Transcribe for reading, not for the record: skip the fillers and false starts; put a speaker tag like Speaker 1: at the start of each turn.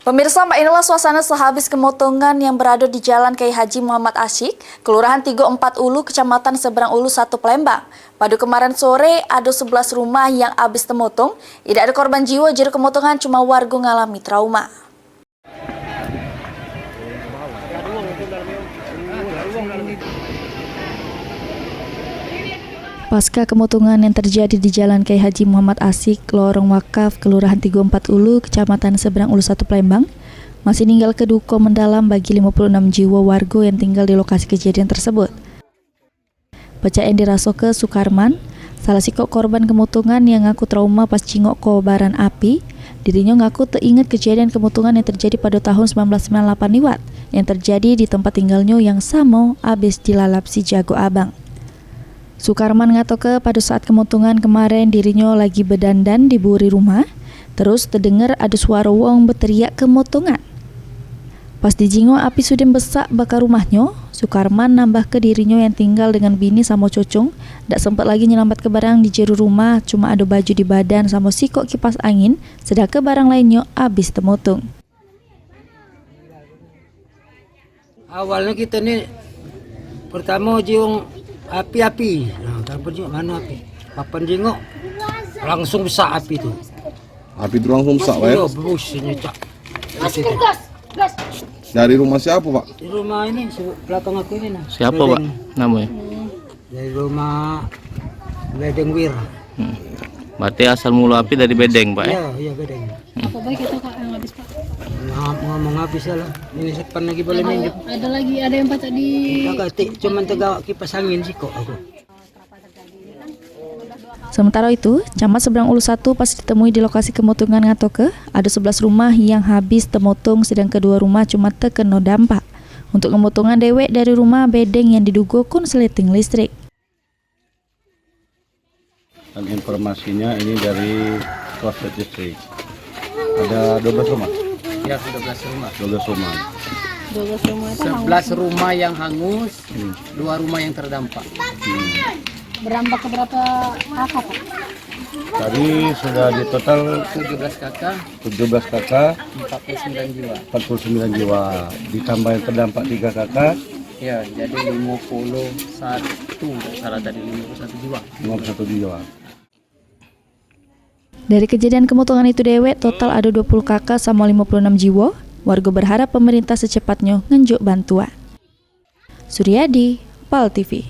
Speaker 1: Pemirsa, inilah suasana sehabis pemotongan yang berada di Jalan Kiai Haji Muhammad Asyik, Kelurahan 34 Ulu, Kecamatan Seberang Ulu 1 Palembang. Pada kemarin sore, ada 11 rumah yang habis temotong. Tidak ada korban jiwa, jadi pemotongan cuma warga ngalami trauma. Pasca kemotongan yang terjadi di Jalan Kiai Haji Muhammad Asyik, Lorong Wakaf, Kelurahan 34 Ulu, Kecamatan Seberang Ulu 1 Palembang, masih tinggal keduka mendalam bagi 56 jiwa warga yang tinggal di lokasi kejadian tersebut. Percayaan dirasoke Sukarman, salah sikok korban kemotongan yang ngaku trauma pas cingok kobaran api, dirinya ngaku teringat kejadian kemotongan yang terjadi pada tahun 1998 liwat, yang terjadi di tempat tinggalnya yang sama abis dilalap si jago abang. Sukarman ngatoke pada saat kemotongan kemarin dirinya lagi berdandan di buri rumah, terus terdengar ada suara wong berteriak kemotongan. Pas dijingok api sudah besak bakar rumahnya, Sukarman nambah ke dirinya yang tinggal dengan bini sama cocong, dak sempat lagi nyelamat ke barang di jero rumah, cuma ada baju di badan sama sikok kipas angin, sedangkan barang lainnya habis temotong.
Speaker 2: Awalnya kita nih pertama jiung api-api, nah tanpa jengok mana api, papan jengok langsung besar api itu.
Speaker 3: Api itu langsung besar, Pak?
Speaker 2: Iya, busnya cak.
Speaker 3: Dari rumah siapa, Pak?
Speaker 2: Di rumah ini belakang aku ini. Nah.
Speaker 4: Siapa,
Speaker 2: Bedeng.
Speaker 4: Pak? Namanya?
Speaker 2: Dari rumah Bedeng Wir.
Speaker 4: Berarti asal mula api dari Bedeng, Pak?
Speaker 2: Iya, iya Bedeng.
Speaker 5: Apa baik itu Kak yang habis Pak?
Speaker 2: Ngomong habis lah. Ini sepan lagi boleh minjem.
Speaker 5: Ada yang patah di.
Speaker 2: Kakak cuman tegak kipas angin sih kok aku.
Speaker 1: Sementara itu, Camat Seberang Ulu 1 pas ditemui di lokasi kemotongan ngatoke, ada 11 rumah yang habis temotong sedang kedua rumah cuma terkena dampak. Untuk kemotongan dewek dari rumah Bedeng yang diduga konsleting listrik.
Speaker 6: Dan informasinya ini dari Korslet Listrik. Ada 12 rumah?
Speaker 7: Ya, 12 rumah.
Speaker 6: 12 rumah.
Speaker 5: 12 rumah itu
Speaker 7: 11 rumah yang hangus, 2 rumah yang terdampak.
Speaker 5: berambak ke berapa kakak Pak?
Speaker 6: Tadi sudah di total
Speaker 7: 17 kakak,
Speaker 6: 17 kakak,
Speaker 7: 49 jiwa.
Speaker 6: 49 jiwa. Ditambah yang terdampak 3 kakak,
Speaker 7: Ya, jadi 51, salah tadi 51 jiwa.
Speaker 6: 51 jiwa.
Speaker 1: Dari kejadian kemotongan itu dewek, total ada 20 kakak sama 56 jiwa. Warga berharap pemerintah secepatnya ngenjuk bantuan. Suryadi, PAL TV.